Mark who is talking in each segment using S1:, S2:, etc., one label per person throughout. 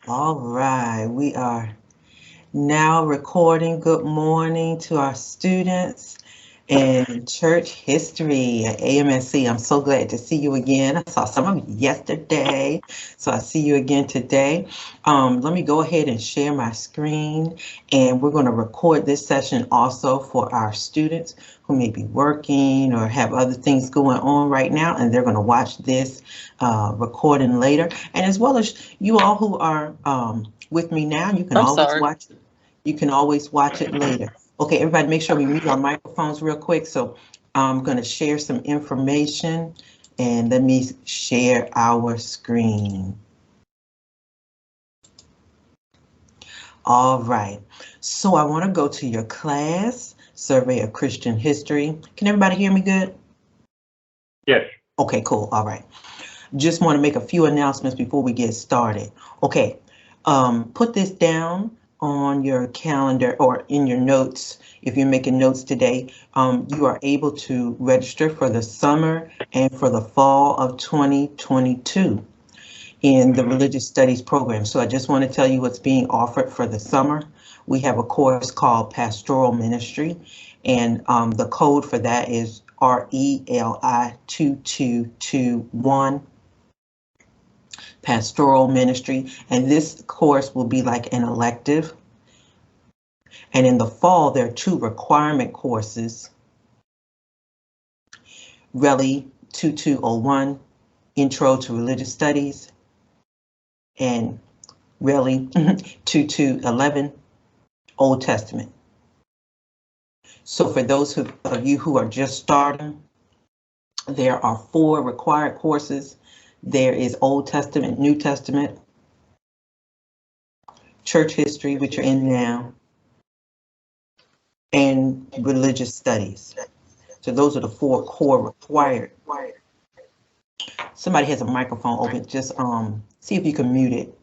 S1: All right, we are now recording. Good morning to our students in church history at AMSC. I'm so glad to see you again. I saw some of you yesterday, so I see you again today. Let me go ahead and share my screen, and we're going to record this session also for our students who may be working or have other things going on right now, and they're going to watch this recording later. And as well as you all who are with me now, you can
S2: I'm
S1: always
S2: sorry.
S1: watch it. You can always watch it later. Okay, everybody, make sure we mute our microphones real quick. So I'm going to share some information, and let me share our screen. All right. So I want to go to your class, Survey of Christian History. Can everybody hear me good?
S3: Yes.
S1: Okay, cool. All right. Just want to make a few announcements before we get started. Okay, put this down on your calendar or in your notes. If you're making notes today, you are able to register for the summer and for the fall of 2022 in the Religious Studies program. So I just want to tell you what's being offered for the summer. We have a course called Pastoral Ministry, and the code for that is RELI 2221. Pastoral Ministry, and this course will be like an elective. And in the fall, there are two requirement courses, RELI 2201, Intro to Religious Studies, and RELI 2211, Old Testament. So for those of you who are just starting, there are 4 required courses. There is Old Testament, New Testament, church history, which you're in now, and religious studies. So those are the 4 core required. Somebody has a microphone open, just see if you can mute it.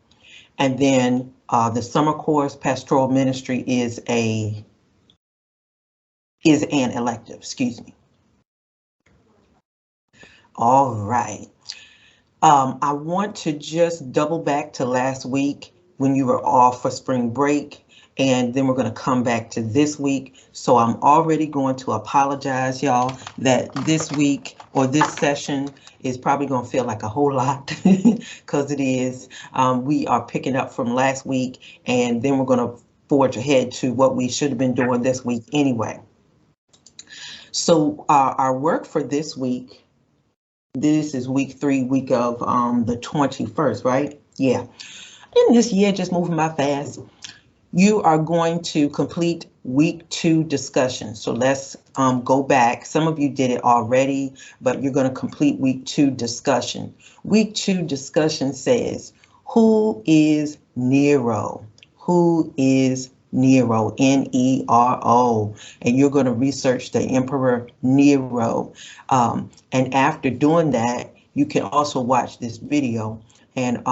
S1: And then the summer course, Pastoral Ministry, is an elective, excuse me. All right. I want to just double back to last week when you were off for spring break, and then we're going to come back to this week. So I'm already going to apologize, y'all, that this week or this session is probably going to feel like a whole lot because it is. We are picking up from last week, and then we're going to forge ahead to what we should have been doing this week anyway. So our work for this week, this is week 3, week of the 21st, right? Yeah. And this year just moving by fast. You are going to complete week 2 discussion. So let's go back. Some of you did it already, but you're going to complete week 2 discussion. Week 2 discussion says, who is Nero? Who is Nero? Nero. And you're going to research the Emperor Nero. And after doing that, you can also watch this video. And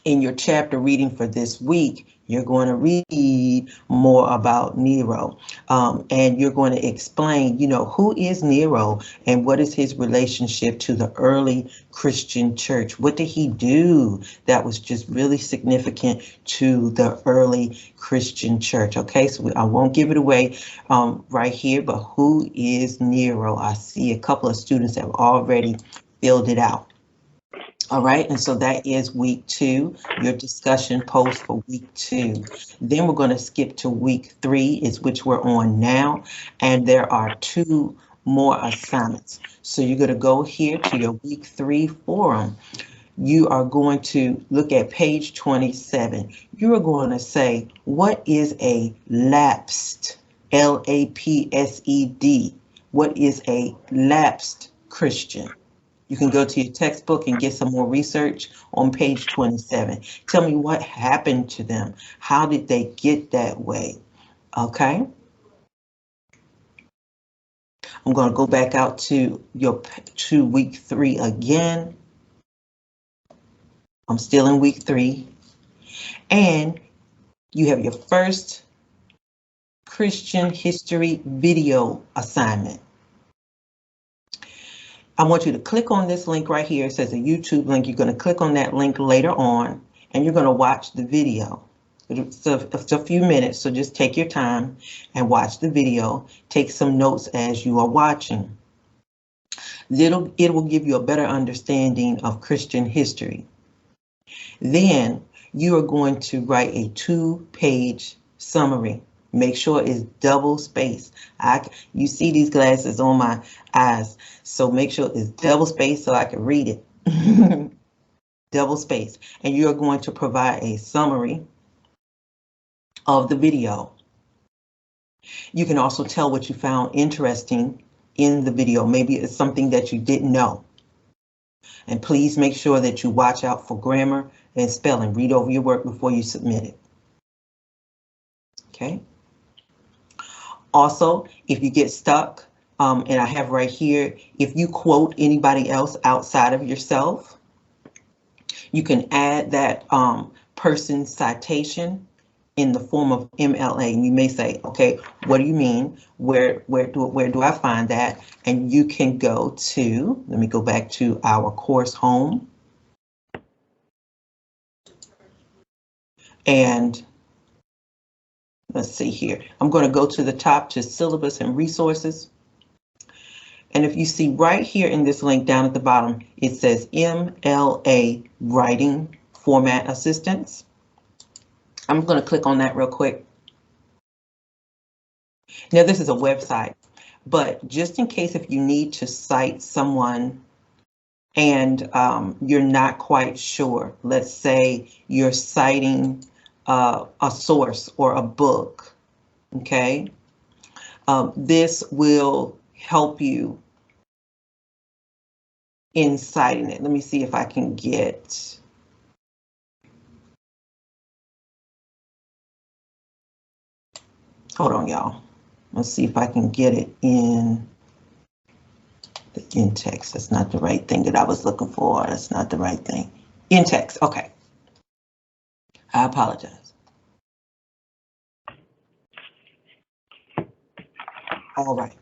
S1: in your chapter reading for this week, you're going to read more about Nero, and you're going to explain, who is Nero and what is his relationship to the early Christian church? What did he do that was just really significant to the early Christian church? Okay, so I won't give it away right here, but who is Nero? I see a couple of students have already filled it out. All right, and so that is week 2, your discussion post for week 2. Then we're going to skip to week 3, is which we're on now, and there are 2 more assignments. So you're going to go here to your week 3 forum. You are going to look at page 27. You are going to say, what is a lapsed, Lapsed? What is a lapsed Christian? You can go to your textbook and get some more research on page 27. Tell me what happened to them. How did they get that way? Okay. I'm going to go back out to week 3 again. I'm still in week 3. And you have your first Christian history video assignment. I want you to click on this link right here. It says a YouTube link. You're going to click on that link later on, and you're going to watch the video. It's a few minutes, so just take your time and watch the video. Take some notes as you are watching. It will give you a better understanding of Christian history. Then you are going to write a 2-page summary. Make sure it's double spaced. You see these glasses on my eyes, so make sure it's double spaced so I can read it. Double spaced. And you're going to provide a summary of the video. You can also tell what you found interesting in the video. Maybe it's something that you didn't know. And please make sure that you watch out for grammar and spelling. Read over your work before you submit it. Okay. Also, if you get stuck, and I have right here, if you quote anybody else outside of yourself, you can add that person's citation in the form of MLA, and you may say, okay, what do you mean? Where do I find that? And you can go to, let me go back to our course home. And let's see here. I'm going to go to the top to syllabus and resources. And if you see right here in this link down at the bottom, it says MLA Writing Format Assistance. I'm going to click on that real quick. Now, this is a website, but just in case if you need to cite someone and you're not quite sure, let's say you're citing a source or a book, okay? This will help you in citing it. Let me see if I can get... Hold on, y'all. Let's see if I can get it in the in-text. That's not the right thing that I was looking for. That's not the right thing. In-text, okay. I apologize. All right.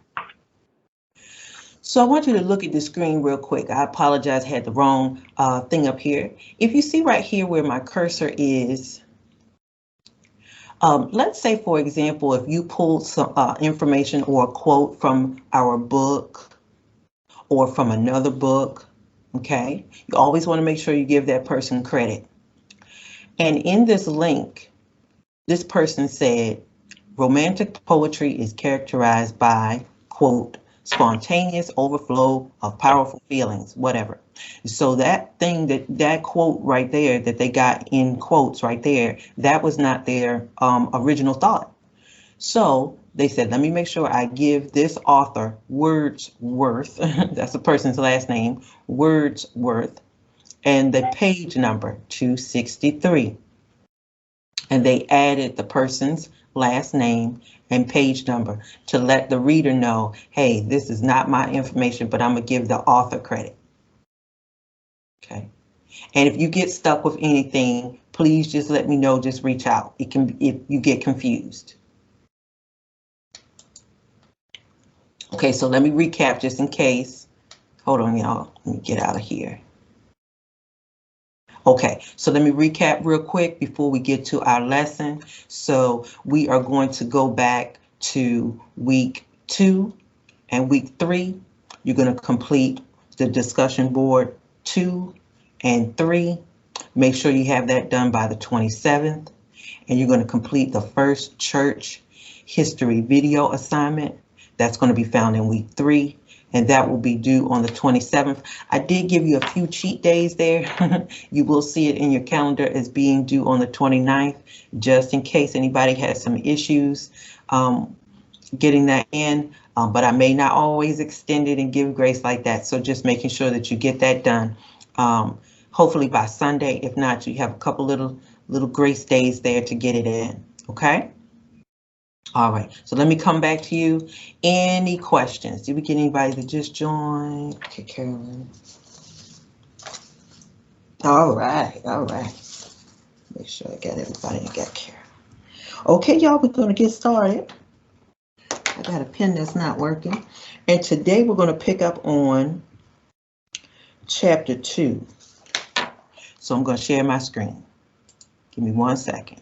S1: So I want you to look at the screen real quick. I apologize, I had the wrong thing up here. If you see right here where my cursor is, let's say, for example, if you pulled some information or a quote from our book or from another book, okay, you always want to make sure you give that person credit. And in this link, this person said, romantic poetry is characterized by, quote, spontaneous overflow of powerful feelings, whatever. So that thing, that quote right there that they got in quotes right there, that was not their original thought. So they said, let me make sure I give this author Wordsworth, that's the person's last name, Wordsworth, and the page number 263. And they added the person's last name and page number to let the reader know, hey, this is not my information, but I'm gonna give the author credit. Okay. And if you get stuck with anything, please just let me know, just reach out. It can, if you get confused. Okay, so let me recap just in case. Hold on, y'all. Let me get out of here. Okay, so let me recap real quick before we get to our lesson. So we are going to go back to week 2 and week 3. You're going to complete the discussion board 2 and 3. Make sure you have that done by the 27th. And you're going to complete the first church history video assignment. That's going to be found in week 3. And that will be due on the 27th. I did give you a few cheat days there. You will see it in your calendar as being due on the 29th, just in case anybody has some issues getting that in. But I may not always extend it and give grace like that. So just making sure that you get that done, hopefully by Sunday. If not, you have a couple little grace days there to get it in. Okay. All right, so let me come back to you. Any questions? Did we get anybody to just join? Okay, Carolyn. All right, all right. Make sure I got everybody. I got Carolyn. Okay, y'all, we're going to get started. I got a pen that's not working. And today we're going to pick up on chapter 2. So I'm going to share my screen. Give me 1 second.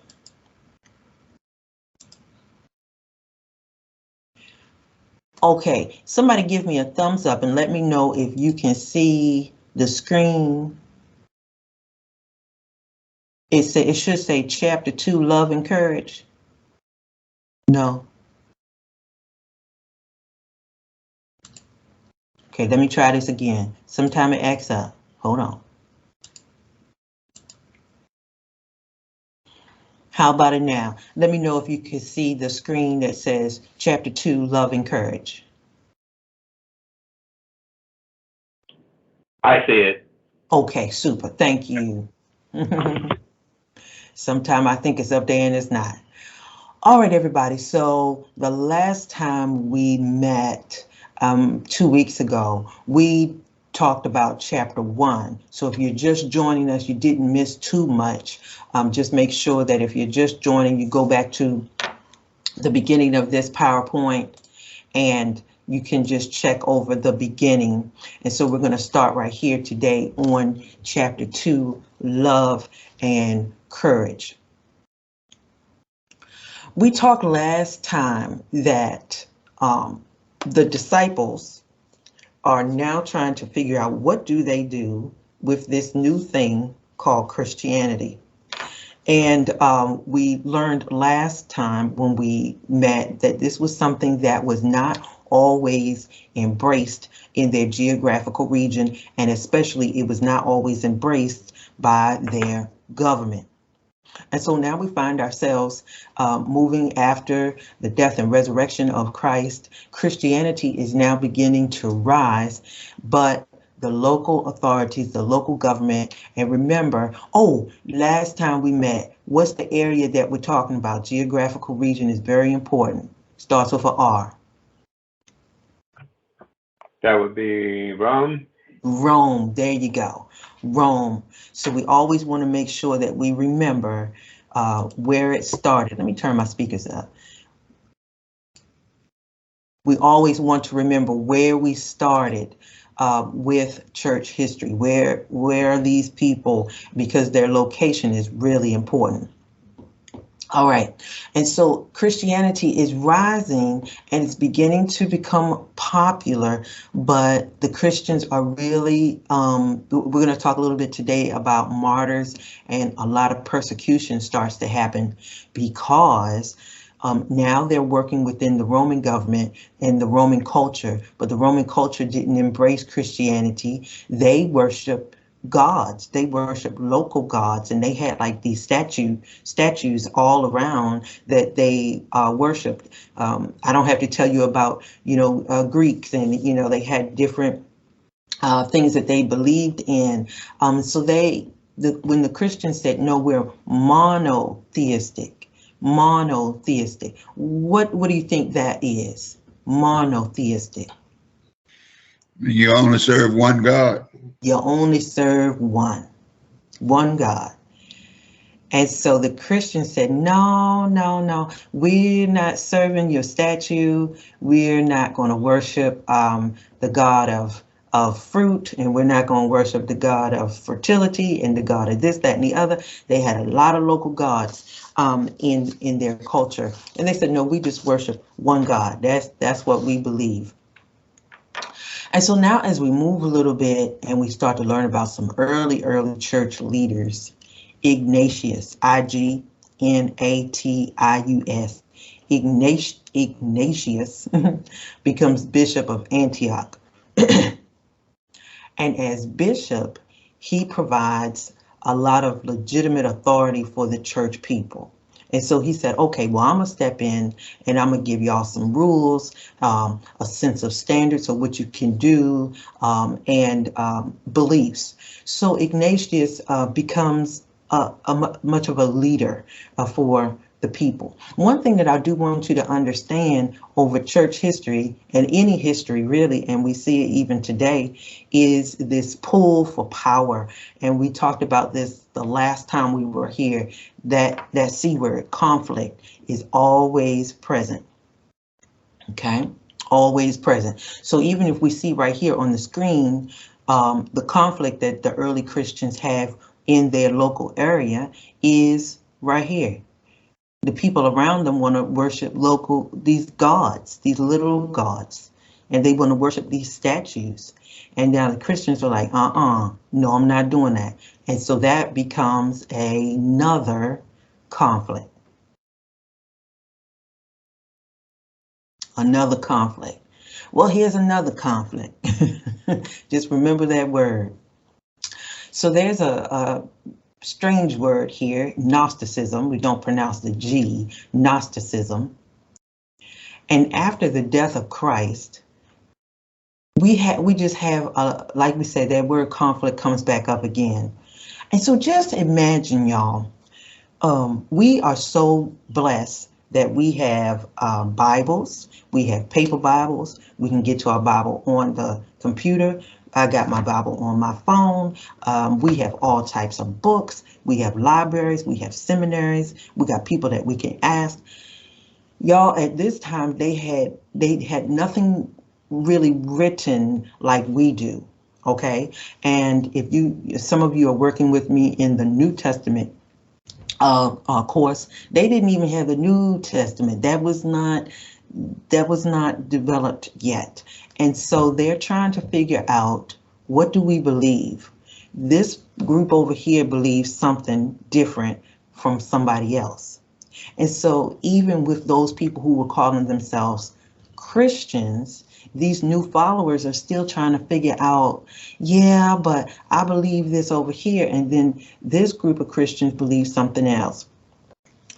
S1: Okay, somebody give me a thumbs up and let me know if you can see the screen. It should say chapter 2, love and courage. No. Okay, let me try this again. Sometime it acts up. Hold on. How about it now? Let me know if you can see the screen that says chapter 2, love and courage.
S3: I see it.
S1: Okay, super. Thank you. Sometime I think it's up there and it's not. All right, everybody. So the last time we met 2 weeks ago, we talked about chapter 1. So if you're just joining us, you didn't miss too much. Just make sure that if you're just joining, you go back to the beginning of this PowerPoint and you can just check over the beginning. And so we're going to start right here today on chapter 2, love and courage. We talked last time that the disciples are now trying to figure out what do they do with this new thing called Christianity. And we learned last time when we met that this was something that was not always embraced in their geographical region, and especially it was not always embraced by their government. And so now we find ourselves moving after the death and resurrection of Christ. Christianity is now beginning to rise, but the local authorities, the local government, and remember, last time we met, what's the area that we're talking about? Geographical region is very important. Starts with an R.
S3: That would be Rome.
S1: Rome, there you go, Rome. So we always want to make sure that we remember where it started. Let me turn my speakers up. We always want to remember where we started with church history. Where are these people? Because their location is really important. All right, and so Christianity is rising and it's beginning to become popular, but the Christians are really, we're going to talk a little bit today about martyrs, and a lot of persecution starts to happen because now they're working within the Roman government and the Roman culture, but the Roman culture didn't embrace Christianity. They worship gods, they worship local gods, and they had like these statues all around that they worshiped. I don't have to tell you about, Greeks, and they had different things that they believed in. So when the Christians said, no, we're monotheistic, what do you think that is? Monotheistic.
S2: You only serve one God.
S1: You only serve one God. And so the Christians said, no, we're not serving your statue. We're not going to worship the God of fruit, and we're not going to worship the God of fertility and the God of this, that, and the other. They had a lot of local gods in their culture. And they said, no, we just worship one God. That's what we believe. And so now as we move a little bit and we start to learn about some early church leaders, Ignatius, Ignatius, Ignatius becomes Bishop of Antioch. And as bishop, he provides a lot of legitimate authority for the church people. And so he said, okay, well, I'm going to step in and I'm going to give y'all some rules, a sense of standards of what you can do, and beliefs. So Ignatius becomes much of a leader for the people. One thing that I do want you to understand over church history and any history really, and we see it even today, is this pull for power. And we talked about this the last time we were here, that C word, conflict, is always present. Okay, always present. So even if we see right here on the screen, The conflict that the early Christians have in their local area is right here. The people around them want to worship these gods, these literal gods, and they want to worship these statues. And now the Christians are like, no, I'm not doing that. And so that becomes another conflict. Another conflict. Well, here's another conflict. Just remember that word. So there's a strange word here, Gnosticism. We don't pronounce the G, Gnosticism. And after the death of Christ, we just have, like we said, that word conflict comes back up again. And so just imagine, y'all, we are so blessed that we have Bibles, we have paper Bibles, we can get to our Bible on the computer. I got my Bible on my phone. We have all types of books. We have libraries, we have seminaries, we got people that we can ask. Y'all, at this time, they had nothing really written like we do, okay? And if some of you are working with me in the New Testament course, they didn't even have the New Testament. That was not developed yet. And so they're trying to figure out, what do we believe? This group over here believes something different from somebody else. And so even with those people who were calling themselves Christians, these new followers are still trying to figure out, yeah, but I believe this over here, and then this group of Christians believe something else.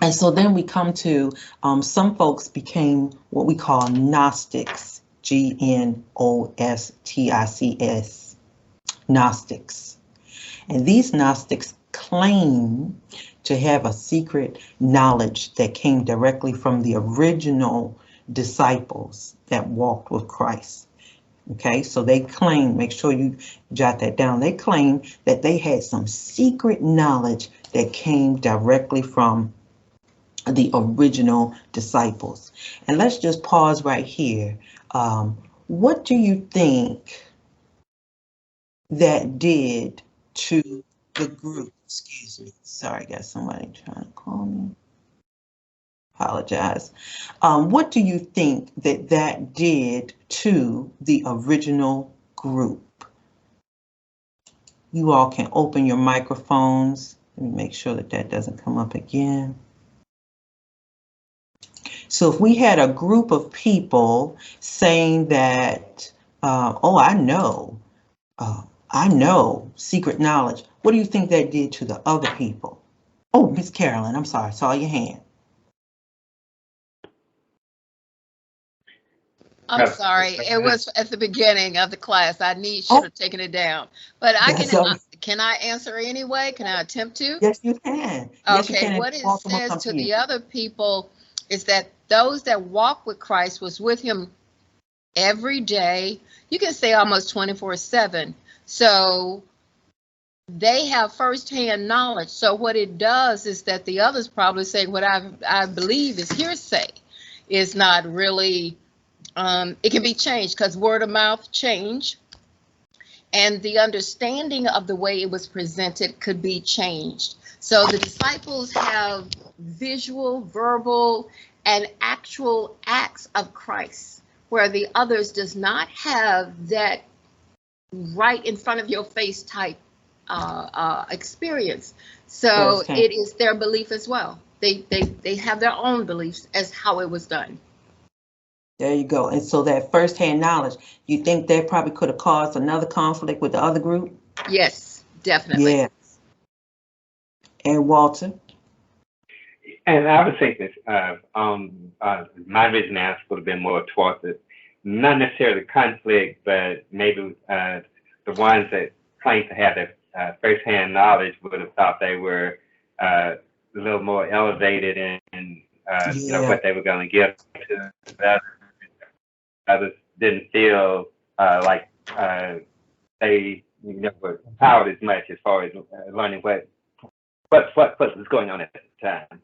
S1: And so then we come to some folks became what we call Gnostics, Gnostics, Gnostics. And these Gnostics claim to have a secret knowledge that came directly from the original disciples that walked with Christ. Okay, so they claim, make sure you jot that down, they claim that they had some secret knowledge that came directly from the original disciples. And let's just pause right here. What do you think that did to the group? Excuse me. Sorry, I got somebody trying to call me. Apologize. What do you think that did to the original group? You all can open your microphones. Let me make sure that doesn't come up again. So if we had a group of people saying that, oh, I know secret knowledge, what do you think that did to the other people? Oh, Miss Carolyn, I'm sorry, I saw your hand.
S4: I'm sorry, it was at the beginning of the class. I should have taken it down, but can I answer anyway? Can I attempt to?
S1: Yes, you can. Yes,
S4: okay,
S1: you can.
S4: What it says to the other people is that those that walk with Christ was with him every day. You can say almost 24/7. So they have firsthand knowledge. So what it does is that the others probably say what I believe is hearsay is not really, it can be changed because word of mouth change. And the understanding of the way it was presented could be changed. So the disciples have visual, verbal, and actual acts of Christ, where the others does not have that right in front of your face type experience. So it is their belief as well. They have their own beliefs as how it was done.
S1: There you go. And so that firsthand knowledge, you think that probably could have caused another conflict with the other group?
S4: Yes, definitely.
S1: Yes. And Walter?
S3: And I would think this, my vision answer would have been more towards it, not necessarily conflict, but maybe the ones that claim to have that firsthand knowledge would have thought they were a little more elevated in you know, what they were going to give to the others didn't feel like they were empowered as much as far as learning what was going on at the time.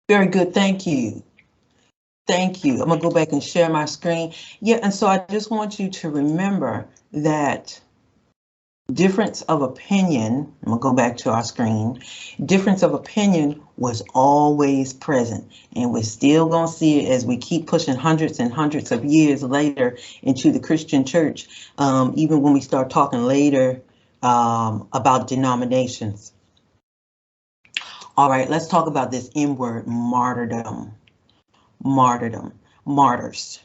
S1: Very good. Thank you. Thank you. I'm going to go back and share my screen. Yeah, and so I just want you to remember that difference of opinion, I'm gonna go back to our screen, difference of opinion was always present, and we're still gonna see it as we keep pushing hundreds and hundreds of years later into the Christian church, even when we start talking later about denominations. All right, let's talk about this M word, martyrdom. Martyrs.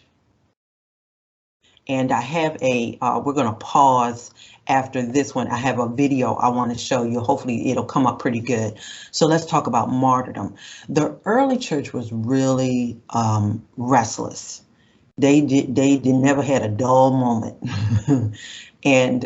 S1: And I have we're going to pause after this one. I have a video I want to show you. Hopefully it'll come up pretty good. So let's talk about martyrdom. The early church was really restless. They never had a dull moment. And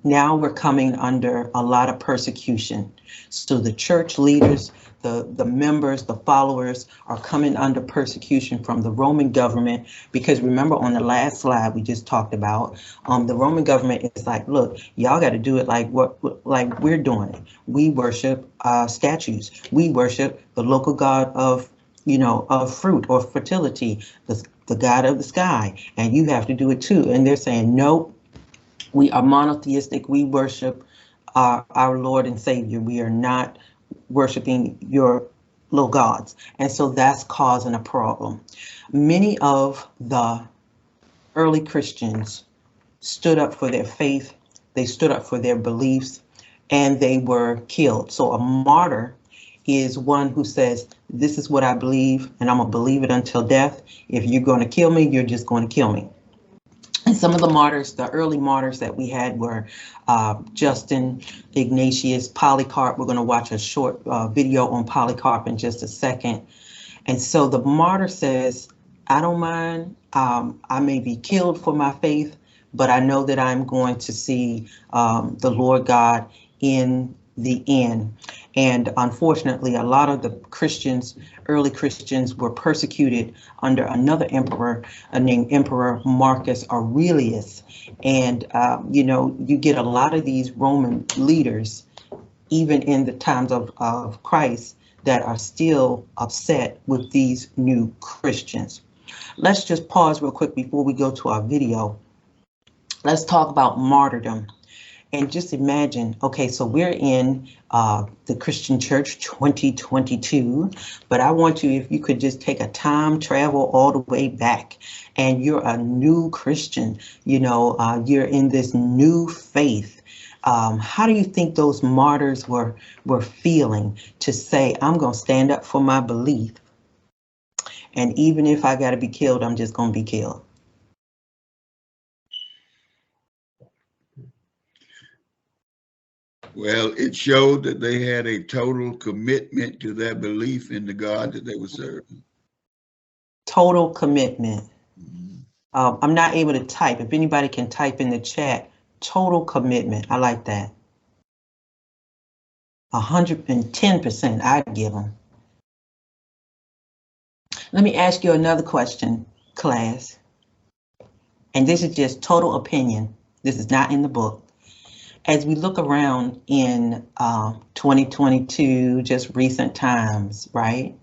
S1: now we're coming under a lot of persecution. So the church leaders, the members, the followers are coming under persecution from the Roman government, because remember on the last slide we just talked about, the Roman government is like, look, y'all got to do it like we're doing it. We worship statues. We worship the local god of, of fruit or fertility, the god of the sky, and you have to do it too. And they're saying, nope, we are monotheistic. We worship our Lord and Savior. We are not worshiping your little gods. And so that's causing a problem. Many of the early Christians stood up for their faith. They stood up for their beliefs, and they were killed. So a martyr is one who says, this is what I believe, and I'm gonna believe it until death. If you're going to kill me, you're just going to kill me. And some of the martyrs, the early martyrs that we had were Justin, Ignatius, Polycarp. We're going to watch a short video on Polycarp in just a second. And so the martyr says, I don't mind, I may be killed for my faith, but I know that I'm going to see the Lord God in the end. And unfortunately, a lot of the Christians, early Christians, were persecuted under another emperor named Emperor Marcus Aurelius. And, you get a lot of these Roman leaders, even in the times of Christ, that are still upset with these new Christians. Let's just pause real quick before we go to our video. Let's talk about martyrdom. And just imagine, okay, so we're in the Christian Church 2022, but I want you, if you could just take a time travel all the way back, and you're a new Christian, you're in this new faith. How do you think those martyrs were feeling to say, I'm going to stand up for my belief, and even if I got to be killed, I'm just going to be killed?
S2: Well, it showed that they had a total commitment to their belief in the God that they were serving.
S1: Total commitment. I'm not able to type. If anybody can type in the chat, total commitment. I like that. 110% I'd give them. Let me ask you another question, class. And this is just total opinion. This is not in the book. As we look around in 2022, just recent times, right?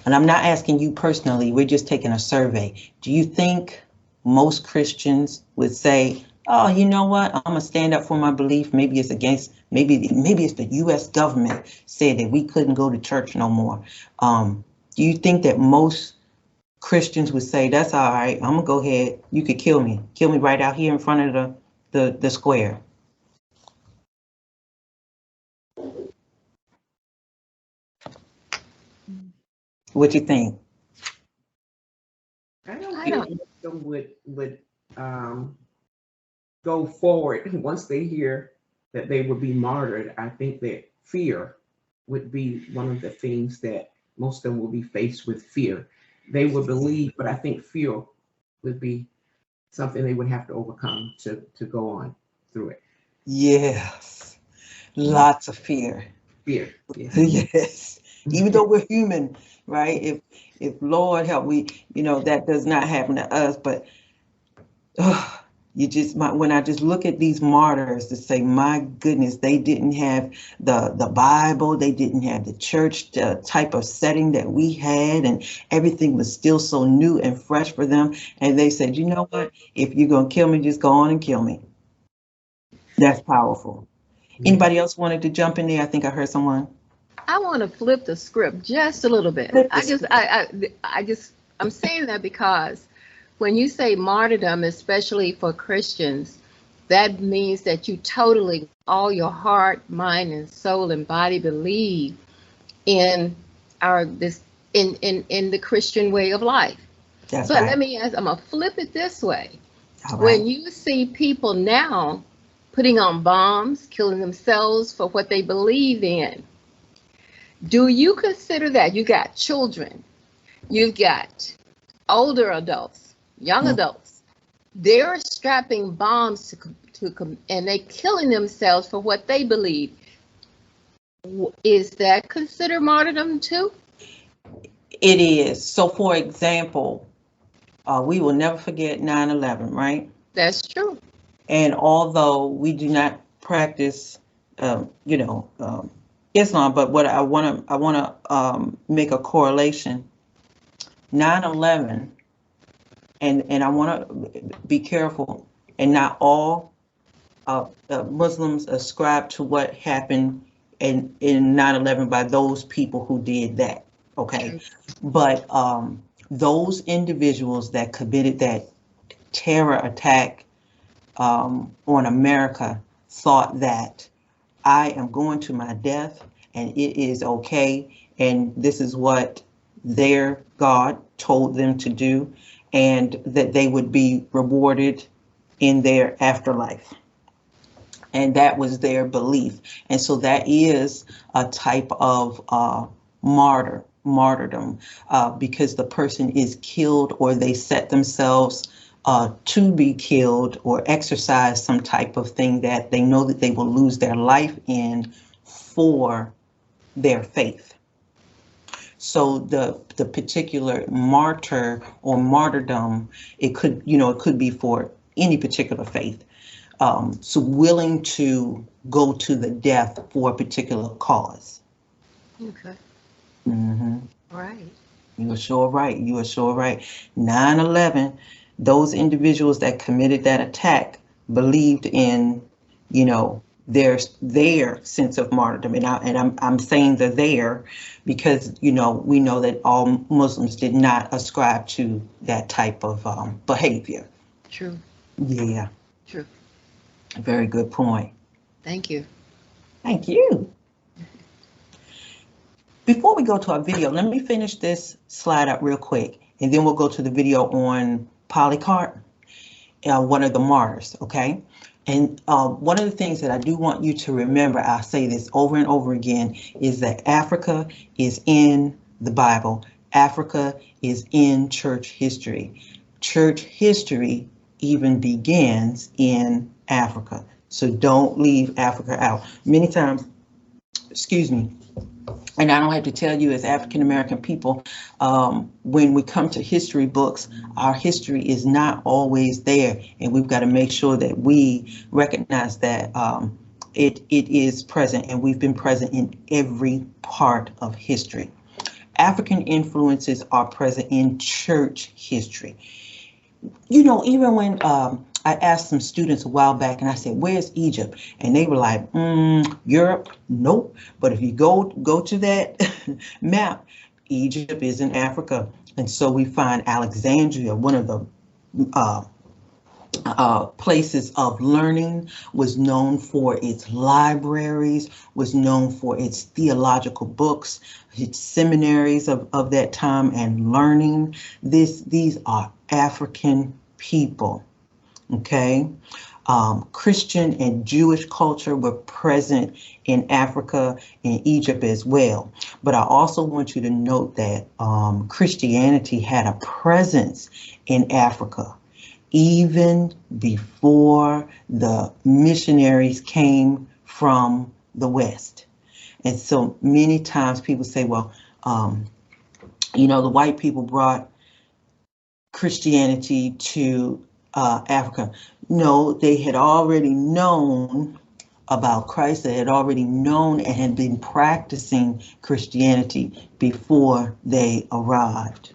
S1: And I'm not asking you personally, we're just taking a survey. Do you think most Christians would say, oh, you know what, I'm gonna stand up for my belief? Maybe it's against, maybe it's the US government said that we couldn't go to church no more. Do you think that most Christians would say, that's all right, I'm gonna go ahead, you could kill me right out here in front of the square? What you think?
S5: I don't think them would go forward once they hear that they would be martyred. I think that fear would be one of the things that most of them will be faced with. Fear. They would believe, but I think fear would be something they would have to overcome to go on through it.
S1: Yes, lots of fear.
S5: Fear. Yeah.
S1: Yes, even though we're human, right? If Lord help, we, that does not happen to us, but You just might, when I just look at these martyrs to say, my goodness, they didn't have the Bible, they didn't have the church type of setting that we had, and everything was still so new and fresh for them. And they said, you know what, if you're gonna kill me, just go on and kill me. That's powerful. Anybody else wanted to jump in there? I think I heard someone.
S4: I want to flip the script just a little bit.
S1: Flip the
S4: I'm saying that because when you say martyrdom, especially for Christians, that means that you totally, all your heart, mind, and soul and body believe in in the Christian way of life.
S1: That's
S4: But
S1: right.
S4: let me ask, I'm gonna flip it this way.
S1: All right.
S4: When you see people now putting on bombs, killing themselves for what they believe in, do you consider that? You got children, you've got older adults, young adults, they're strapping bombs and they killing themselves for what they believe. Is that considered martyrdom too?
S1: It is. So for example, we will never forget 9/11, right?
S4: That's true.
S1: And although we do not practice, Islam, but what I want to make a correlation. 9/11, and I want to be careful, and not all Muslims ascribe to what happened in 9/11 by those people who did that. Okay, but those individuals that committed that terror attack on America thought that I am going to my death and it is okay, and this is what their God told them to do, and that they would be rewarded in their afterlife. And that was their belief. And so that is a type of martyrdom, because the person is killed, or they set themselves to be killed, or exercise some type of thing that they know that they will lose their life in for their faith. So the particular martyr or martyrdom, it could be for any particular faith. So willing to go to the death for a particular cause.
S4: Okay.
S1: Mm-hmm.
S4: Right.
S1: You are sure right. 9/11, those individuals that committed that attack believed in, their sense of martyrdom, and I'm saying the there because we know that all Muslims did not ascribe to that type of behavior.
S4: True.
S1: Yeah.
S4: True.
S1: Very good point.
S4: Thank you.
S1: Thank you. Before we go to our video, let me finish this slide up real quick, and then we'll go to the video on Polycarp, one of the martyrs, okay? And one of the things that I do want you to remember, I'll say this over and over again, is that Africa is in the Bible. Africa is in church history. Church history even begins in Africa. So don't leave Africa out. Many times, and I don't have to tell you, as African American people, when we come to history books, our history is not always there, and we've got to make sure that we recognize that it is present, and we've been present in every part of history. African influences are present in church history. Even when I asked some students a while back, and I said, where's Egypt? And they were like, Europe? Nope. But if you go to that map, Egypt is in Africa. And so we find Alexandria, one of the places of learning, was known for its libraries, was known for its theological books, its seminaries of that time, and learning. These are African people. Okay, Christian and Jewish culture were present in Africa and Egypt as well. But I also want you to note that Christianity had a presence in Africa even before the missionaries came from the West. And so many times people say, well, the white people brought Christianity to Africa. No, they had already known about Christ. They had already known and had been practicing Christianity before they arrived,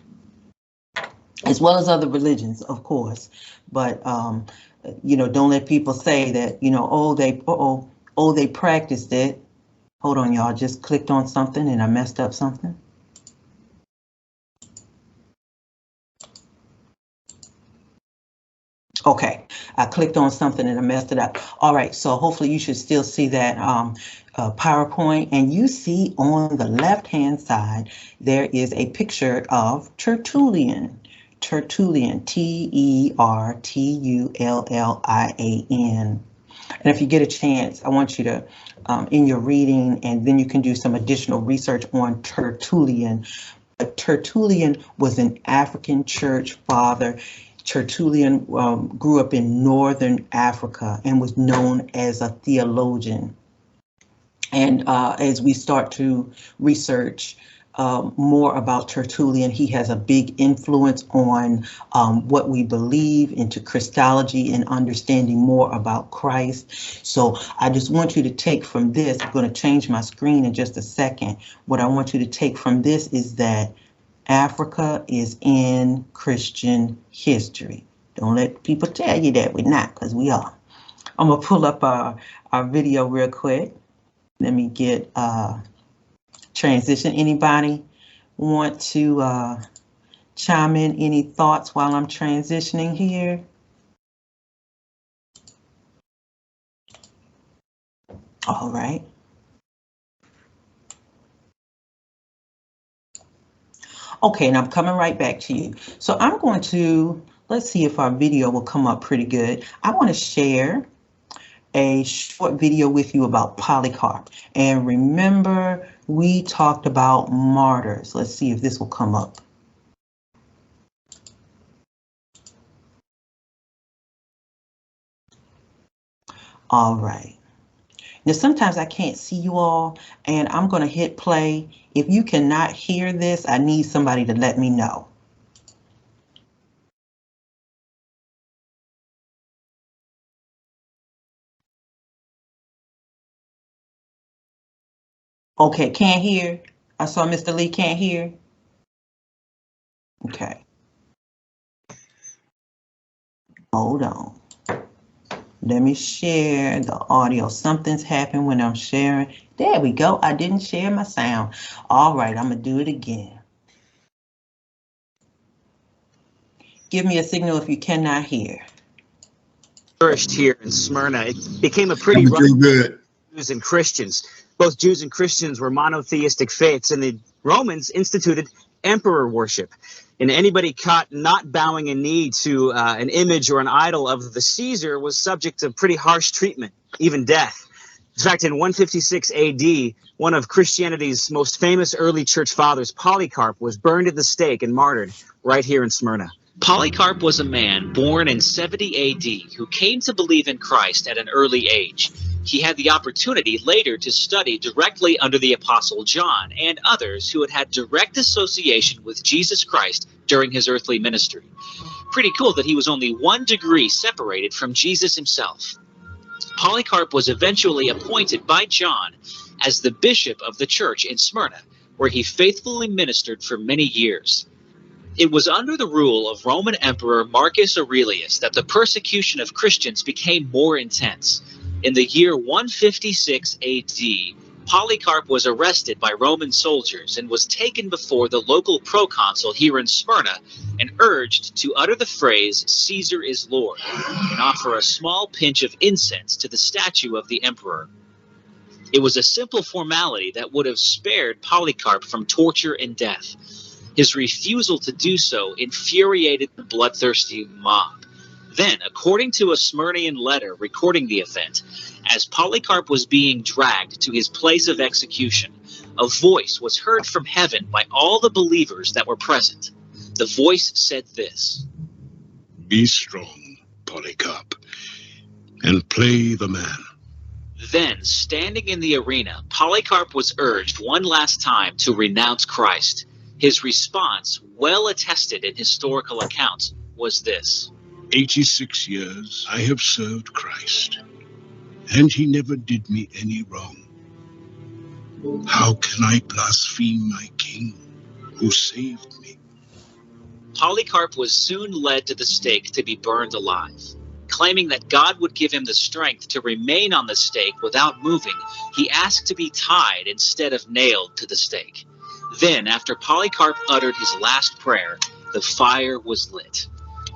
S1: as well as other religions, of course. But don't let people say that, they practiced it. Hold on, y'all. Just clicked on something and I messed up something. Okay, I clicked on something and I messed it up. All right, so hopefully you should still see that PowerPoint, and you see on the left-hand side, there is a picture of Tertullian. Tertullian, Tertullian. And if you get a chance, I want you to, in your reading, and then you can do some additional research on Tertullian. But Tertullian was an African church father. Tertullian grew up in northern Africa and was known as a theologian. And as we start to research more about Tertullian, he has a big influence on what we believe into Christology and understanding more about Christ. So I just want you to take from this, I'm going to change my screen in just a second. What I want you to take from this is that Africa is in Christian history. Don't let people tell you that we're not, because we are. I'm going to pull up our video real quick. Let me get transition. Anybody want to chime in any thoughts while I'm transitioning here? All right. Okay, and I'm coming right back to you. So I'm going to, let's see if our video will come up pretty good. I want to share a short video with you about Polycarp. And remember, we talked about martyrs. Let's see if this will come up. All right. Now, sometimes I can't see you all, and I'm going to hit play. If you cannot hear this, I need somebody to let me know. Okay, can't hear. I saw Mr. Lee can't hear. Okay. Hold on. Let me share the audio. Something's happened when I'm sharing. There we go. I didn't share my sound. All right, I'm going to do it again. Give me a signal if you cannot hear.
S6: Flourished here in Smyrna. It became a pretty rough
S2: good.
S6: Jews and Christians. Both Jews and Christians were monotheistic faiths, and the Romans instituted emperor worship. And anybody caught not bowing a knee to an image or an idol of the Caesar was subject to pretty harsh treatment, even death. In fact, in 156 AD, one of Christianity's most famous early church fathers, Polycarp, was burned at the stake and martyred right here in Smyrna.
S7: Polycarp was a man born in 70 AD who came to believe in Christ at an early age. He had the opportunity later to study directly under the Apostle John and others who had had direct association with Jesus Christ during his earthly ministry. Pretty cool that he was only 1 degree separated from Jesus himself. Polycarp was eventually appointed by John as the bishop of the church in Smyrna, where he faithfully ministered for many years. It was under the rule of Roman Emperor Marcus Aurelius that the persecution of Christians became more intense. In the year 156 AD, Polycarp was arrested by Roman soldiers and was taken before the local proconsul here in Smyrna and urged to utter the phrase, "Caesar is Lord," and offer a small pinch of incense to the statue of the emperor. It was a simple formality that would have spared Polycarp from torture and death. His refusal to do so infuriated the bloodthirsty mob. Then, according to a Smyrnian letter recording the event, as Polycarp was being dragged to his place of execution, a voice was heard from heaven by all the believers that were present. The voice said this:
S8: "Be strong, Polycarp, and play the man."
S7: Then, standing in the arena, Polycarp was urged one last time to renounce Christ. His response, well attested in historical accounts, was this:
S8: 86 years I have served Christ, and he never did me any wrong. How can I blaspheme my King who saved me?
S7: Polycarp was soon led to the stake to be burned alive. Claiming that God would give him the strength to remain on the stake without moving, he asked to be tied instead of nailed to the stake. Then, after Polycarp uttered his last prayer, the fire was lit.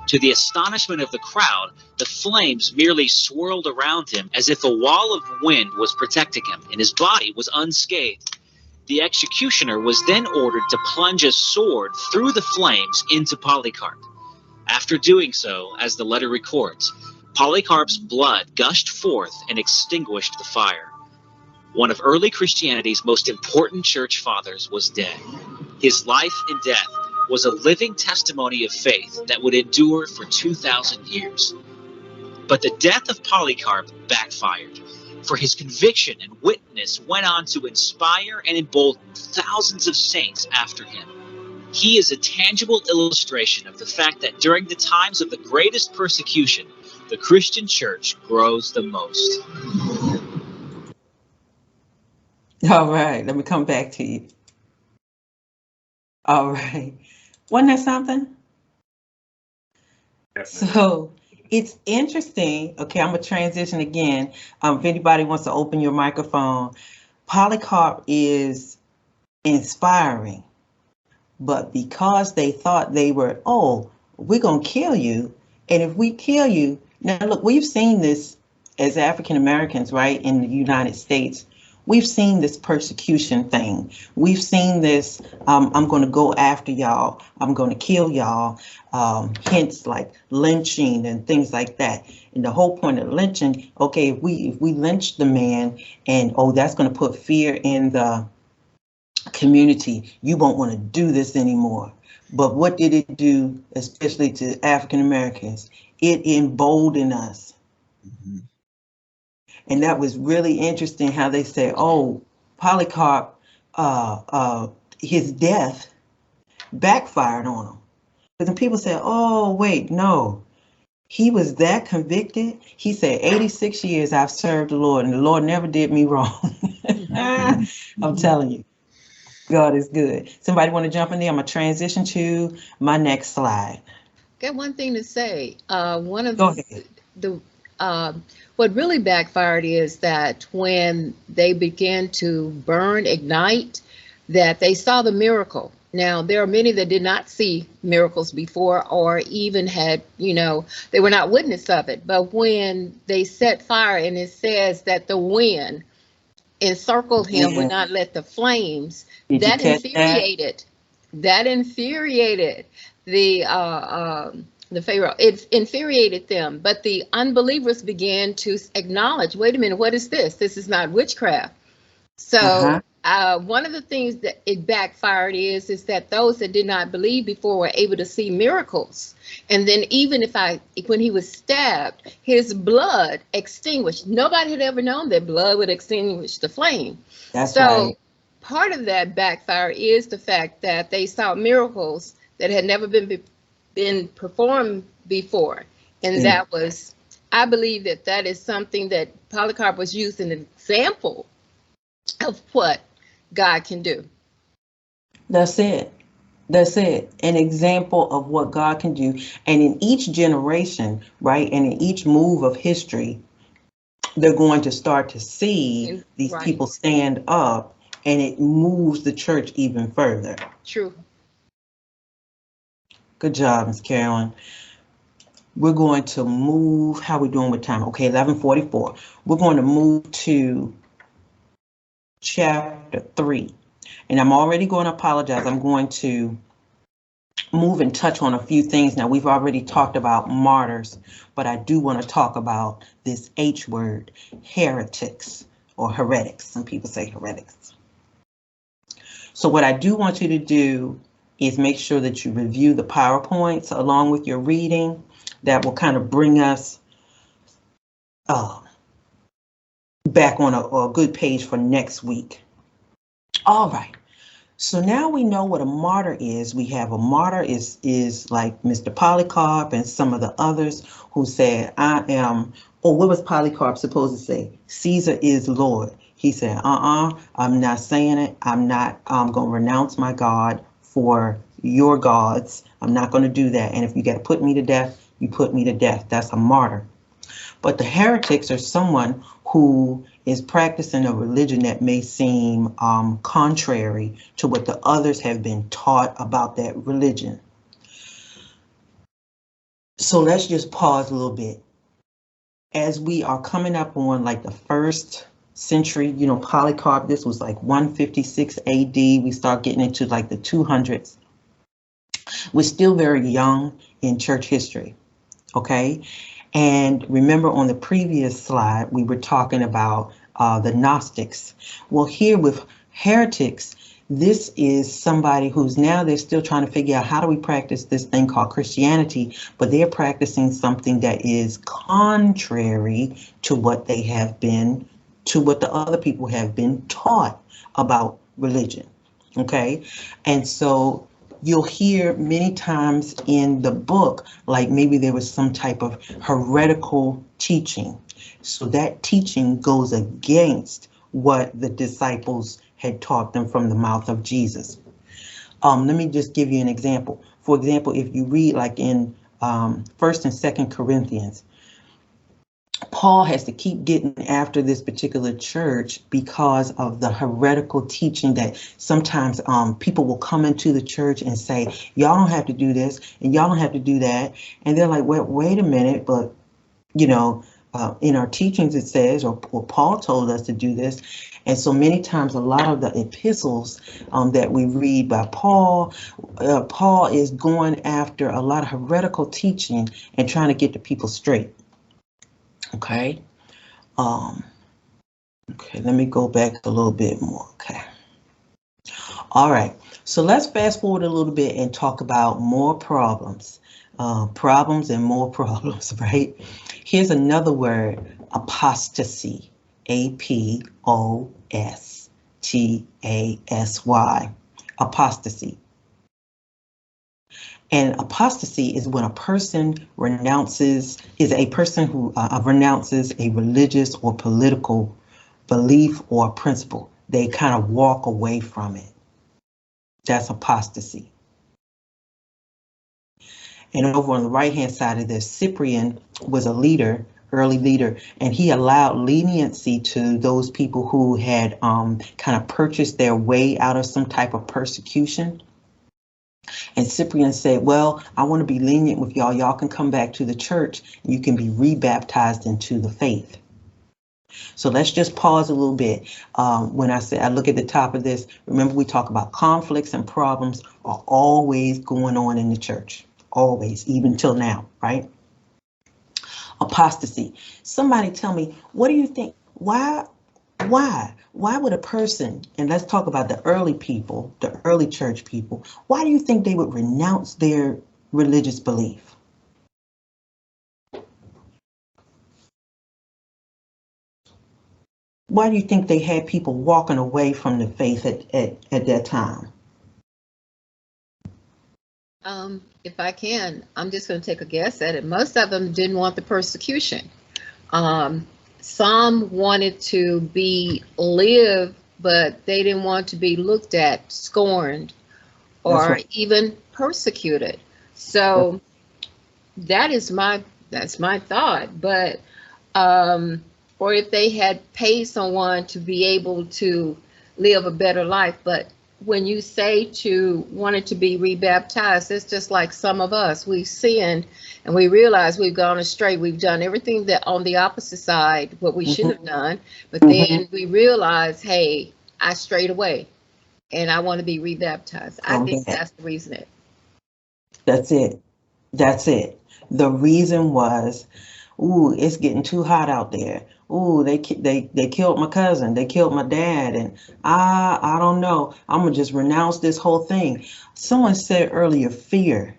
S7: To the astonishment of the crowd, the flames merely swirled around him as if a wall of wind was protecting him, and his body was unscathed. The executioner was then ordered to plunge a sword through the flames into Polycarp. After doing so, as the letter records, Polycarp's blood gushed forth and extinguished the fire. One of early Christianity's most important church fathers was dead. His life and death was a living testimony of faith that would endure for 2,000 years. But the death of Polycarp backfired, for his conviction and witness went on to inspire and embolden thousands of saints after him. He is a tangible illustration of the fact that during the times of the greatest persecution, the Christian church grows the most.
S1: All right, let me come back to you. All right. Wasn't that something?
S3: Definitely.
S1: So it's interesting. Okay, I'm going to transition again. If anybody wants to open your microphone, Polycarp is inspiring. But because they thought they were, oh, we're going to kill you. And if we kill you, now look, we've seen this as African Americans, right, in the United States. We've seen this persecution thing. We've seen this, I'm going to go after y'all. I'm going to kill y'all. Hence like lynching and things like that. And the whole point of lynching, okay, if we lynch the man and, oh, that's going to put fear in the community, you won't want to do this anymore. But what did it do, especially to African Americans? It emboldened us.
S2: Mhm.
S1: And that was really interesting how they say, oh, Polycarp, his death backfired on him. But then people say, oh, wait, no, he was that convicted. He said, 86 years I've served the Lord and the Lord never did me wrong. I'm telling you. God is good. Somebody want to jump in there? I'm going to transition to my next slide.
S4: Got one thing to say. One of
S1: Go ahead.
S4: What really backfired is that when they began to burn, ignite, that they saw the miracle. Now, there are many that did not see miracles before or even had, they were not witness of it. But when they set fire, and it says that the wind encircled him, would not let the flames, that infuriated the Pharaoh. It infuriated them, but the unbelievers began to acknowledge, wait a minute, what is this? This is not witchcraft. So one of the things that it backfired is that those that did not believe before were able to see miracles. And then even when he was stabbed, his blood extinguished. Nobody had ever known that blood would extinguish the flame.
S1: That's right.
S4: Part of that backfire is the fact that they saw miracles that had never been performed before. And that was, I believe that is something that Polycarp was used as an example of what God can do.
S1: That's it. That's it. An example of what God can do. And in each generation, right, and in each move of history, they're going to start to see these people stand up, and it moves the church even further.
S4: True.
S1: Good job, Ms. Carolyn. We're going to move, how are we doing with time? Okay, 11:44. We're going to move to chapter 3. And I'm already going to apologize. I'm going to move and touch on a few things. Now, we've already talked about martyrs, but I do want to talk about this H word, heretics or heretics. Some people say heretics. So what I do want you to do is make sure that you review the PowerPoints along with your reading. That will kind of bring us back on a good page for next week. All right. So now we know what a martyr is. We have a martyr is like Mr. Polycarp and some of the others who said, I am, or what was Polycarp supposed to say? Caesar is Lord. He said, I'm not saying it. I'm going to renounce my God for your gods. I'm not going to do that. And if you got to put me to death, you put me to death. That's a martyr. But the heretics are someone who is practicing a religion that may seem contrary to what the others have been taught about that religion. So let's just pause a little bit. As we are coming up on like the first century, you know, Polycarp, this was like 156 AD. We start getting into like the 200s. We're still very young in church history, okay? And remember on the previous slide, we were talking about the Gnostics. Well, here with heretics, this is somebody who's now they're still trying to figure out how do we practice this thing called Christianity, but they're practicing something that is contrary to what they have been, to what the other people have been taught about religion, okay? And so you'll hear many times in the book, like maybe there was some type of heretical teaching. So that teaching goes against what the disciples had taught them from the mouth of Jesus. Let me just give you an example. For example, if you read like in 1st and 2nd Corinthians, Paul has to keep getting after this particular church because of the heretical teaching that sometimes people will come into the church and say, y'all don't have to do this and y'all don't have to do that. And they're like, wait a minute, but you know, in our teachings it says, or Paul told us to do this. And so many times a lot of the epistles that we read by Paul, Paul is going after a lot of heretical teaching and trying to get the people straight. Okay. Okay, let me go back a little bit more. Okay. All right. So let's fast forward a little bit and talk about more problems. Problems and more problems, right? Here's another word, apostasy. A-P-O-S-T-A-S-Y. Apostasy. And apostasy is when a person renounces, is a person who renounces a religious or political belief or principle. They kind of walk away from it. That's apostasy. And over on the right-hand side of this, Cyprian was a leader, early leader, and he allowed leniency to those people who had kind of purchased their way out of some type of persecution. And Cyprian said, well, I want to be lenient with y'all. Y'all can come back to the church and you can be rebaptized into the faith. So let's just pause a little bit. When I look at the top of this, remember we talk about conflicts and problems are always going on in the church. Always, even till now, right? Apostasy. Somebody tell me, what do you think? Why would a person, and let's talk about the early people, the early church people, why do you think they would renounce their religious belief? Why do you think they had people walking away from the faith at that time?
S4: If I can, I'm just going to take a guess at it. Most of them didn't want the persecution. Some wanted to live, but they didn't want to be looked at, scorned, or even persecuted. So that's my thought. But or if they had paid someone to be able to live a better life. But when you say to wanted to be rebaptized, it's just like some of us, we've sinned and we realize we've gone astray. We've done everything that on the opposite side, what we should have done. But then we realize, hey, I strayed away and I want to be rebaptized. I think that's the reason.
S1: That's it. That's it. The reason was, ooh, it's getting too hot out there. Ooh, they killed my cousin. They killed my dad. And I don't know. I'm going to just renounce this whole thing. Someone said earlier, fear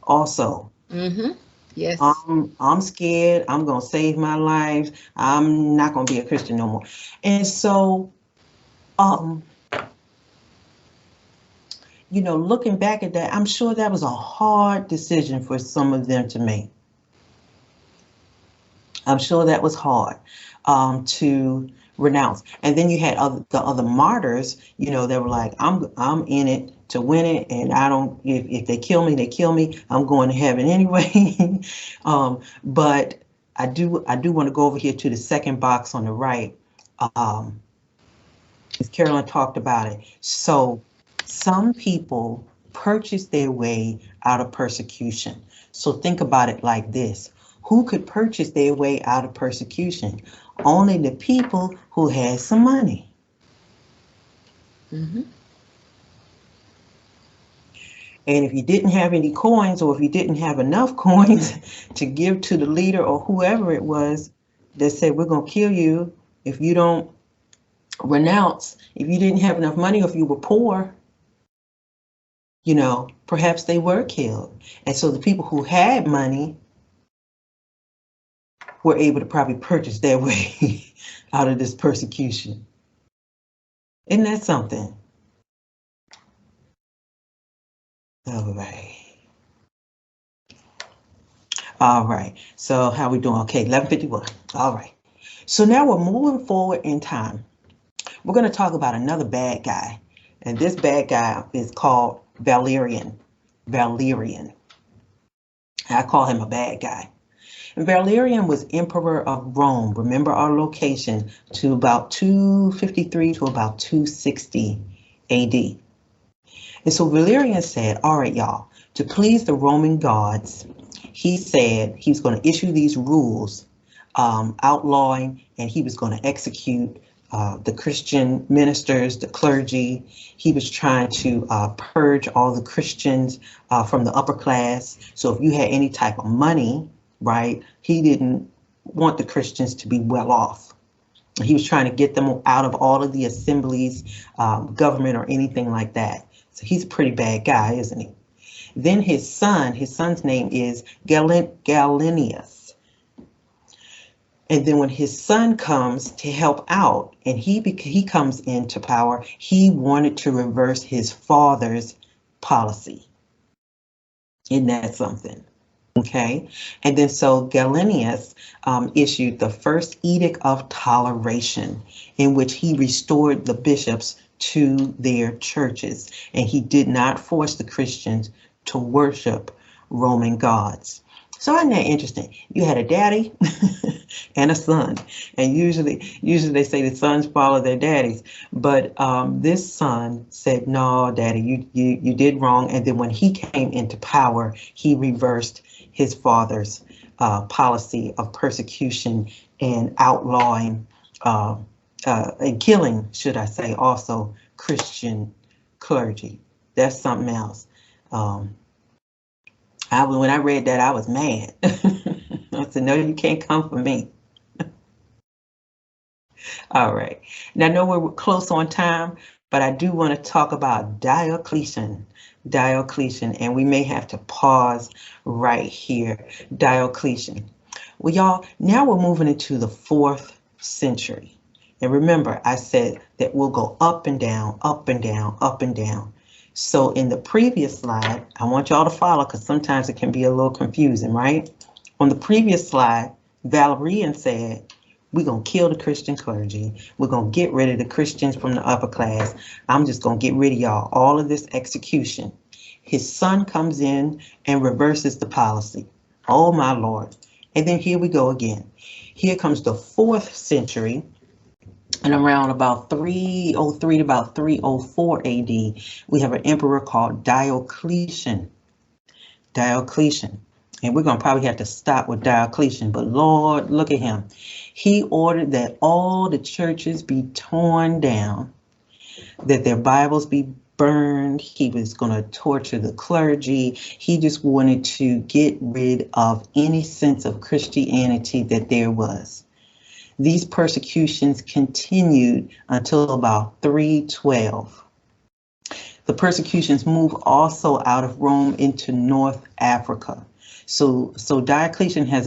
S1: also.
S4: Mm-hmm. Yes.
S1: I'm scared. I'm going to save my life. I'm not going to be a Christian no more. And so you know, looking back at that, I'm sure that was a hard decision for some of them to make. I'm sure that was hard to renounce. And then you had the other martyrs, you know, that were like, I'm in it to win it, and I don't, if they kill me, they kill me. I'm going to heaven anyway. But I do want to go over here to the second box on the right. As Carolyn talked about it. So some people purchase their way out of persecution. So think about it like this. Who could purchase their way out of persecution? Only the people who had some money.
S4: Mm-hmm.
S1: And if you didn't have any coins, or if you didn't have enough coins to give to the leader or whoever it was that said, we're going to kill you if you don't renounce, if you didn't have enough money, or if you were poor, you know, perhaps they were killed. And so the people who had money were able to probably purchase their way out of this persecution. Isn't that something? All right. All right. So how we doing? Okay, 11:51. All right. So now we're moving forward in time. We're going to talk about another bad guy. And this bad guy is called Valerian. Valerian. I call him a bad guy. And Valerian was emperor of Rome. Remember our location, to about 253 to about 260 AD. And so Valerian said, all right, y'all, to please the Roman gods, he said he was going to issue these rules outlawing, and he was going to execute the Christian ministers, the clergy. He was trying to purge all the Christians from the upper class. So if you had any type of money, right, he didn't want the Christians to be well off. He was trying to get them out of all of the assemblies, government, or anything like that. So he's a pretty bad guy, isn't he? Then his son's name is Gallienus. And then when his son comes to help out, and he comes into power, he wanted to reverse his father's policy. Isn't that something? Okay. And then so Gallienus issued the first Edict of Toleration, in which he restored the bishops to their churches, and he did not force the Christians to worship Roman gods. So isn't that interesting? You had a daddy and a son, and usually they say the sons follow their daddies, but this son said, no, daddy, you did wrong. And then when he came into power, he reversed his father's policy of persecution and outlawing and killing, should I say, also Christian clergy. That's something else. When I read that, I was mad. I said, no, you can't come for me. All right. Now, I know we're close on time, but I do want to talk about Diocletian. Diocletian, and we may have to pause right here. Diocletian. Well, y'all, now we're moving into the 4th century. And remember, I said that we'll go up and down, up and down, up and down. So in the previous slide, I want y'all to follow, because sometimes it can be a little confusing, right? On the previous slide, Valerian said, we're going to kill the Christian clergy. We're going to get rid of the Christians from the upper class. I'm just going to get rid of y'all. All of this execution. His son comes in and reverses the policy. Oh, my Lord. And then here we go again. Here comes the 4th century. And around about 303 to about 304 AD, we have an emperor called Diocletian. Diocletian. And we're going to probably have to stop with Diocletian, but Lord, look at him. He ordered that all the churches be torn down, that their Bibles be burned. He was going to torture the clergy. He just wanted to get rid of any sense of Christianity that there was. These persecutions continued until about 312. The persecutions moved also out of Rome into North Africa. So Diocletian has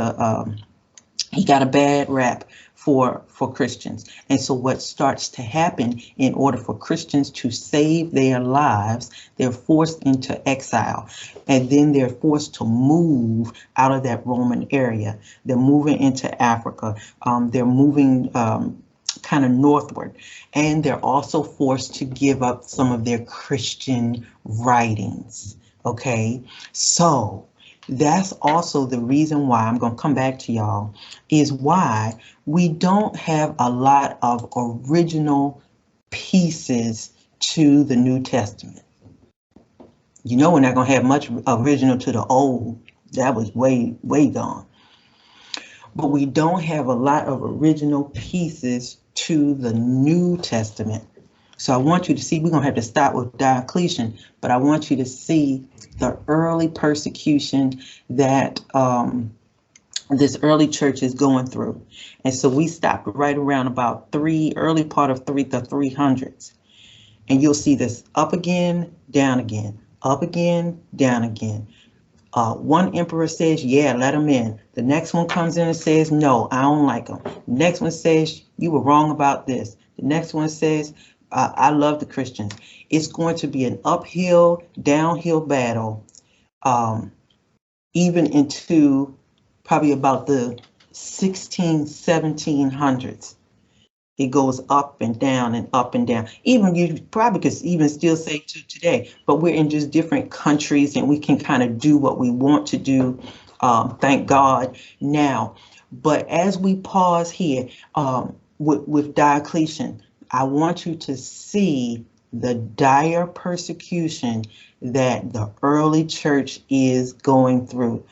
S1: he got a bad rap for Christians. And so what starts to happen, in order for Christians to save their lives, they're forced into exile. And then they're forced to move out of that Roman area. They're moving into Africa. They're moving kind of northward. And they're also forced to give up some of their Christian writings. Okay, so that's also the reason why, I'm going to come back to y'all, is why we don't have a lot of original pieces to the New Testament. You know, we're not going to have much original to the Old. That was way gone. But we don't have a lot of original pieces to the New Testament. So I want you to see, we're going to have to start with Diocletian, but I want you to see the early persecution that this early church is going through. And so we stopped right around about early part of the 300s. And you'll see this up again, down again, up again, down again. One emperor says, yeah, let them in. The next one comes in and says, no, I don't like them. The next one says, you were wrong about this. The next one says, I love the Christians. It's going to be an uphill, downhill battle, even into probably about the 1700s. It goes up and down and up and down. Even you probably could even still say to today, but we're in just different countries and we can kind of do what we want to do. Thank God now. But as we pause here with Diocletian, I want you to see the dire persecution that the early church is going through.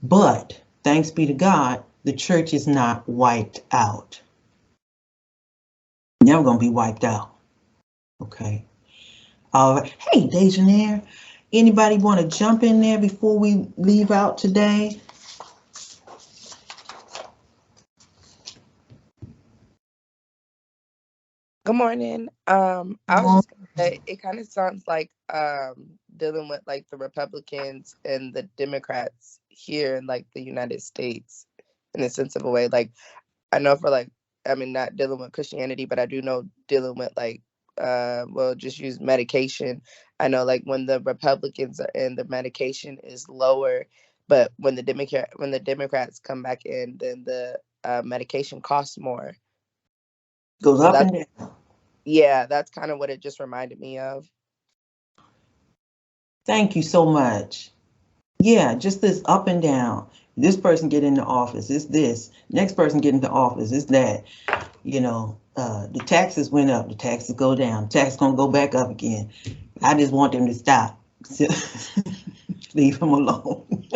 S1: But thanks be to God, the church is not wiped out. Never going to be wiped out. Okay. Hey, Dejaneer, anybody want to jump in there before we leave out today?
S9: Good morning. I was just gonna say, it kind of sounds like dealing with like the Republicans and the Democrats here in like the United States in a sense of a way. Like I know for like, I mean, not dealing with Christianity, but I do know dealing with like, well, just use medication. I know like when the Republicans are in, the medication is lower, but when the Democrats come back in, then the medication costs more.
S1: Goes
S9: So
S1: up and down.
S9: yeah, that's kind of what it just reminded me of.
S1: Thank you so much. Yeah, just this up and down. This person get into office, it's this. Next person get into office, it's that. You know, the taxes went up, the taxes go down, the taxes gonna go back up again. I just want them to stop. Leave them alone.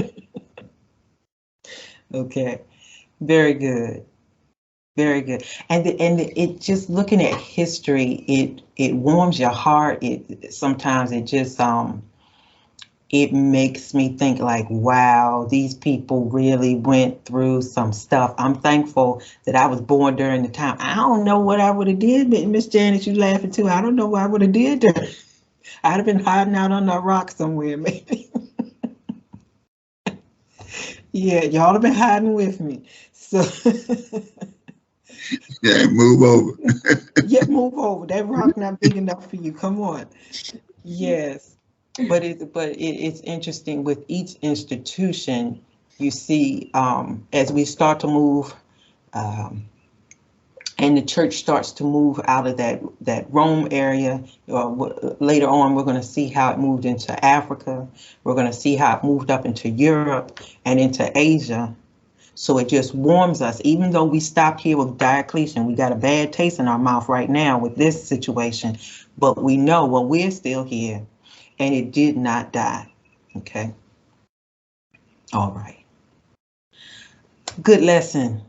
S1: Okay, very good. Very good. And it just looking at history, it warms your heart. It sometimes it just it makes me think like, wow, these people really went through some stuff. I'm thankful that I was born during the time. I don't know what I would have did, but Miss Janice, you laughing too. I don't know what I would have did there. I'd have been hiding out on a rock somewhere, maybe. Yeah, y'all have been hiding with me. So
S2: Yeah, move over.
S1: yeah, move over. That rock not big enough for you. Come on. Yes, but it's interesting with each institution. You see, as we start to move, and the church starts to move out of that Rome area. Later on, we're going to see how it moved into Africa. We're going to see how it moved up into Europe and into Asia. So it just warms us, even though we stopped here with Diocletian. We got a bad taste in our mouth right now with this situation, but we know, well, we're still here and it did not die. Okay. All right. Good lesson.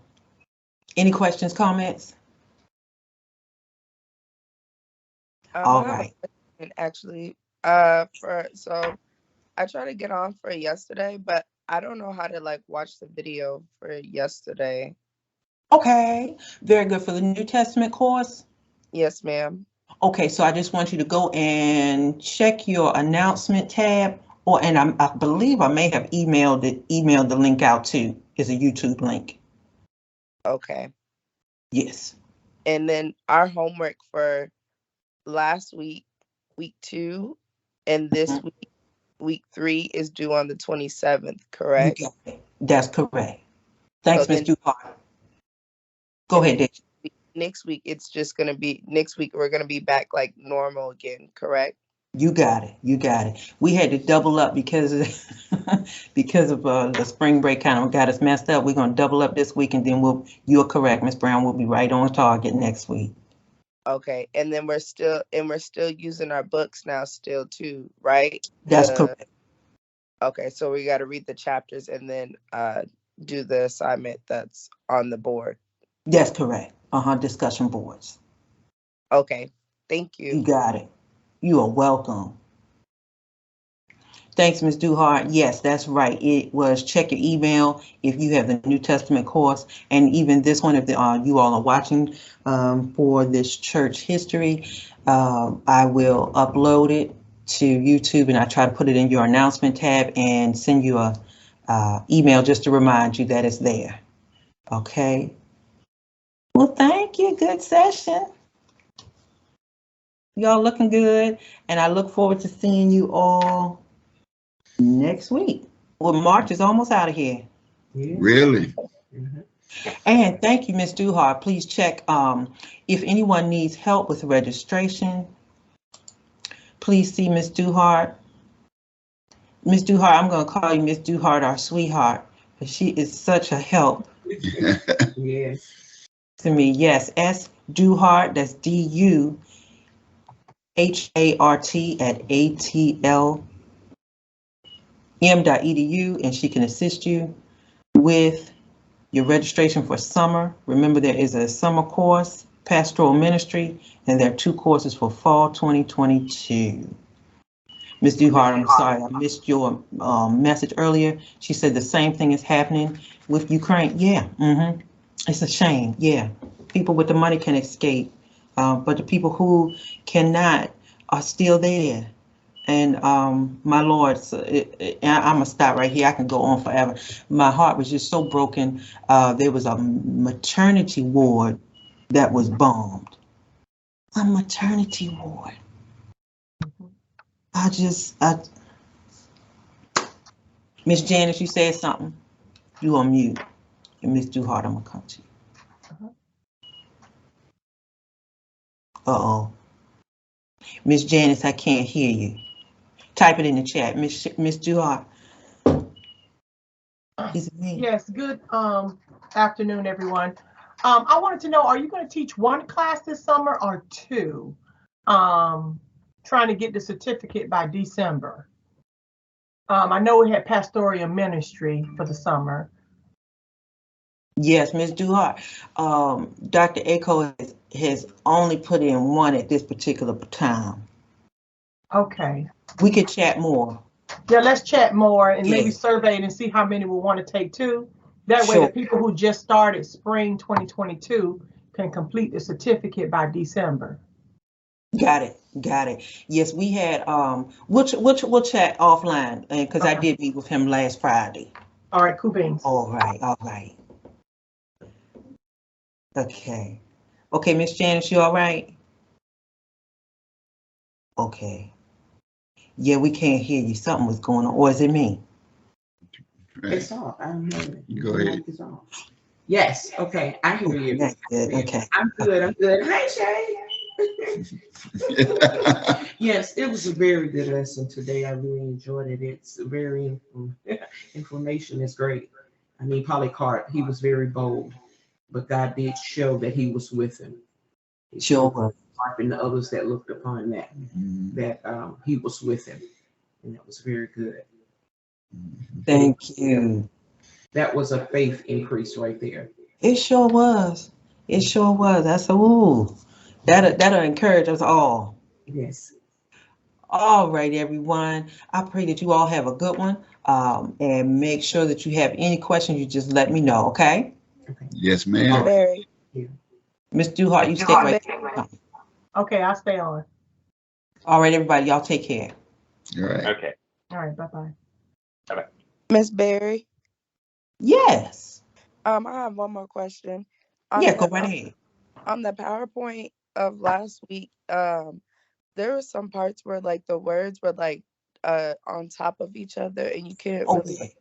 S1: Any questions, comments? All right.
S9: Actually, so I tried to get on for yesterday, but I don't know how to like watch the video for yesterday.
S1: Okay, very good. For the New Testament course?
S9: Yes, ma'am.
S1: Okay, so I just want you to go and check your announcement tab, and I believe I may have emailed the link out too. It's a YouTube link.
S9: Okay.
S1: Yes.
S9: And then our homework for last week, week 2, and this week, week 3, is due on the 27th, correct?
S1: You got it. That's correct. Thanks,
S9: So
S1: Ms. Duhart. Go ahead, Dave.
S9: Next week, it's just going to be, next week, we're going to be back like normal again, correct?
S1: You got it. You got it. We had to double up because of, because of the spring break kind of got us messed up. We're going to double up this week, and then you're correct, Ms. Brown. We'll be right on target next week.
S9: Okay, and then we're still using our books now still too, right?
S1: That's correct.
S9: Okay, so we got to read the chapters and then do the assignment that's on the board.
S1: That's correct. Discussion boards.
S9: Okay, thank you.
S1: You got it. You are welcome. Thanks, Ms. Duhart. Yes, that's right. It was check your email if you have the New Testament course, and even this one, if you all are watching for this church history, I will upload it to YouTube, and I try to put it in your announcement tab and send you a email just to remind you that it's there. Okay. Well, thank you. Good session. Y'all looking good, and I look forward to seeing you all next week. Well, March is almost out of here.
S5: Yeah.
S2: Really?
S1: And thank you, Ms. Duhart. Please check if anyone needs help with registration. Please see Ms. Duhart. Ms. Duhart, I'm going to call you Ms. Duhart, our sweetheart, because she is such a help.
S5: Yes.
S1: To me, yes. S. Duhart, that's DUHART at atlm.edu, and she can assist you with your registration for summer. Remember, there is a summer course, pastoral ministry, and there are 2 courses for fall 2022. Ms. Duhart, I'm sorry, I missed your message earlier. She said the same thing is happening with Ukraine. Yeah, it's a shame. Yeah, people with the money can escape, but the people who cannot are still there. And my Lord, I'm gonna stop right here. I can go on forever. My heart was just so broken. There was a maternity ward that was bombed. A maternity ward. Miss Janice, you said something. You on mute. And Miss Duhart, I'm gonna come to you. Uh-oh. Miss Janice, I can't hear you. Type it in the chat, Miss Duhart. Is it me?
S10: Yes, good afternoon, everyone. I wanted to know, are you going to teach 1 class this summer or 2? Trying to get the certificate by December. I know we had pastoral ministry for the summer.
S1: Yes, Ms. Duhart. Dr. Aco has only put in 1 at this particular time.
S10: Okay.
S1: We could chat more.
S10: Yeah, let's chat more and maybe survey it and see how many will want to take 2. That way, the people who just started spring 2022 can complete the certificate by December.
S1: Got it. Got it. Yes, we had we'll chat offline, and because I did meet with him last Friday.
S10: All right, cool beans.
S1: All right. Okay. Okay, Miss Janice, you all right? Okay. Yeah, we can't hear you. Something was going on, or is it me?
S5: It's off. I don't know.
S2: Go ahead.
S5: It's off. Yes. Okay. I hear you.
S1: That's good. Okay.
S5: I'm good. Hi, Shay. Yes, it was a very good lesson today. I really enjoyed it. It's very information is great. I mean, Polycarp, he was very bold, but God did show that he was with him.
S1: Sure.
S5: And the others that looked upon that he was with him, and that was very good.
S1: Thank you.
S5: That was a faith increase right there.
S1: It sure was. It sure was. I said, ooh, that'll encourage us all.
S5: Yes.
S1: All right, everyone. I pray that you all have a good one. And make sure that you have any questions, you just let me know, okay?
S2: Yes, ma'am.
S1: Miss Duhart, you stay right there.
S10: Okay, I'll stay on.
S1: All right, everybody, y'all take care.
S2: All right.
S10: Okay. All right, bye-bye.
S9: Miss Berry?
S1: Yes.
S9: I have one more question.
S1: Yeah, go right ahead.
S9: On the PowerPoint of last week, there were some parts where like the words were like on top of each other and you can't really
S1: Okay.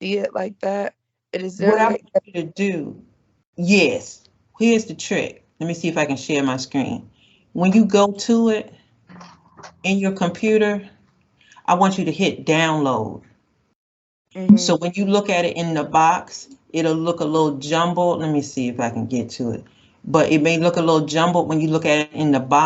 S9: see it like that. And is there
S1: What
S9: a
S1: I
S9: way?
S1: want you to do, yes, here's the trick. Let me see if I can share my screen. When you go to it in your computer, I want you to hit download. So when you look at it in the box, it'll look a little jumbled. Let me see if I can get to it. But it may look a little jumbled when you look at it in the box.